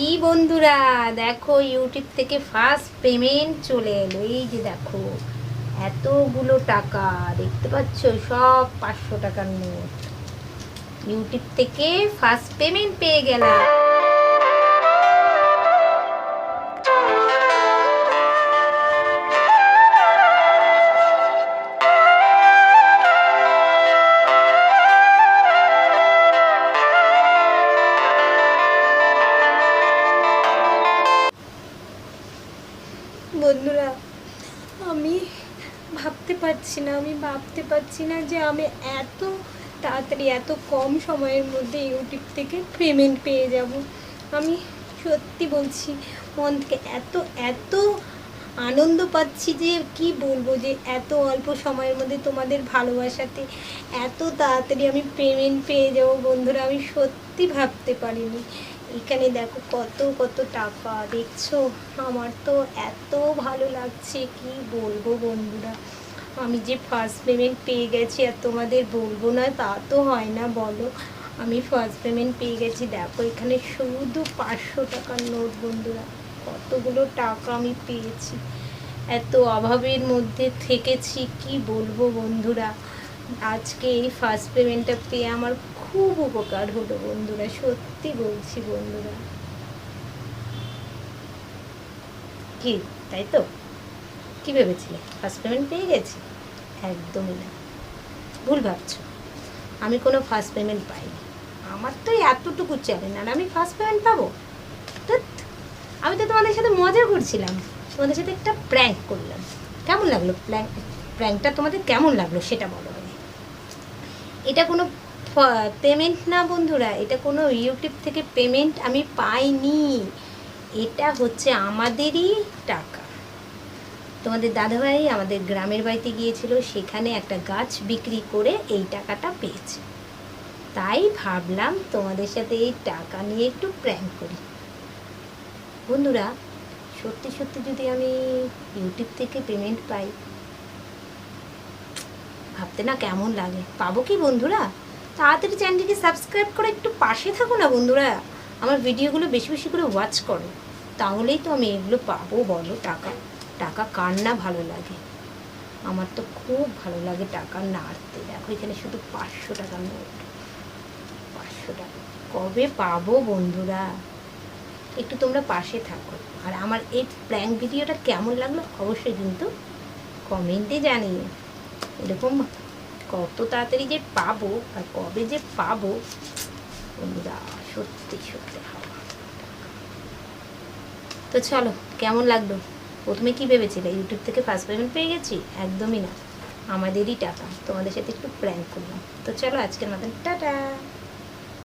কি বন্ধুরা, দেখো ইউটিউব থেকে ফার্স্ট পেমেন্ট চলে এলো। এই যে দেখো এতগুলো টাকা দেখতে পাচ্ছ, সব 500 টাকার নোট। ইউটিউব থেকে ফার্স্ট পেমেন্ট পেয়ে গেলাম। বন্ধুরা, আমি ভাবতে পারছি না যে আমি এত তাড়াতাড়ি এত কম সময়ের মধ্যে ইউটিউব থেকে পেমেন্ট পেয়ে যাব। আমি সত্যি বলছি, মন থেকে এত এত আনন্দ পাচ্ছি যে কি বলবো, যে এত অল্প সময়ের মধ্যে তোমাদের ভালোবাসাতে এত তাড়াতাড়ি আমি পেমেন্ট পেয়ে যাব। বন্ধুরা, আমি সত্যি ভাবতে পারিনি। এখানে দেখো কত কত টাকা দেখছো, আমার তো এত ভালো লাগছে কি বলবো। বন্ধুরা, আমি যে ফার্স্ট পেমেন্ট পেয়ে গেছি আর তোমাদের বলবো না তা তো হয় না, বলো। আমি ফার্স্ট পেমেন্ট পেয়ে গেছি। দেখো এখানে শুধু 500 টাকার নোট। বন্ধুরা, কতগুলো টাকা আমি পেয়েছি। এত অভাবের মধ্যে থেকেছি কি বলবো। বন্ধুরা, আজকে এই ফার্স্ট পেমেন্টটা পেয়ে আমার খুব উপকার হলো। বন্ধুরা, সত্যি বলছি। বন্ধুরা, কি তাই তো? কি ভেবেছিলে ফার্স্ট পেমেন্ট পেয়ে গেছি? একদমই না, ভুল ভাবছো। আমি কোনো ফার্স্ট পেমেন্ট পাইনি। আমার তো এতটুকু চ্যালেঞ্জ, আর আমি ফার্স্ট পেমেন্ট পাবো? আমি তো তোমাদের সাথে মজা করছিলাম, তোমাদের সাথে একটা প্র্যাঙ্ক করলাম। কেমন লাগলো প্র্যাঙ্কটা? তোমাদের কেমন লাগলো সেটা বলো। এটা কোনো পেমেন্ট না বন্ধুরা, এটা কোনো ইউটিউব থেকে পেমেন্ট আমি পাইনি। এটা হচ্ছে আমাদেরই টাকা। তোমাদের দাদাভাই আমাদের গ্রামের বাড়িতে গিয়েছিল, সেখানে একটা গাছ বিক্রি করে এই টাকাটা পেয়েছে। তাই ভাবলাম তোমাদের সাথে এই টাকা নিয়ে একটু প্র্যাঙ্ক করি। বন্ধুরা, সত্যি সত্যি যদি আমি ইউটিউব থেকে পেমেন্ট পাই, ভাবতে না কেমন লাগে। পাবো কি বন্ধুরা? তাড়াতাড়ি চ্যানেলটিকে সাবস্ক্রাইব করে একটু পাশে থাকো না বন্ধুরা। আমার ভিডিওগুলো বেশি বেশি করে ওয়াচ করো, তাহলেই তো আমি এগুলো পাবো। বলো, টাকা টাকা কার না ভালো লাগে? আমার তো খুব ভালো লাগে টাকা নাড়তে। দেখো এখানে শুধু 500 টাকার নোট। 500 টাকা কবে পাবো বন্ধুরা? একটু তোমরা পাশে থাকো। আর আমার এই প্র্যাঙ্ক ভিডিওটা কেমন লাগলো অবশ্যই কিন্তু কমেন্টে জানিয়ে। এরকম কত তাড়াতাড়ি যে পাবো আর কবে যে পাবো বন্ধুরা, সত্যি সত্যি হাওয়া। তো চলো, কেমন লাগলো? প্রথমে কি ভেবেছিলে ইউটিউব থেকে ফার্স্ট পেমেন্ট পেয়ে গেছি? একদমই না, আমাদেরই টাকা। তোমাদের সাথে একটু প্র্যাঙ্ক করলাম। তো চলো, আজকের মতন টাটা।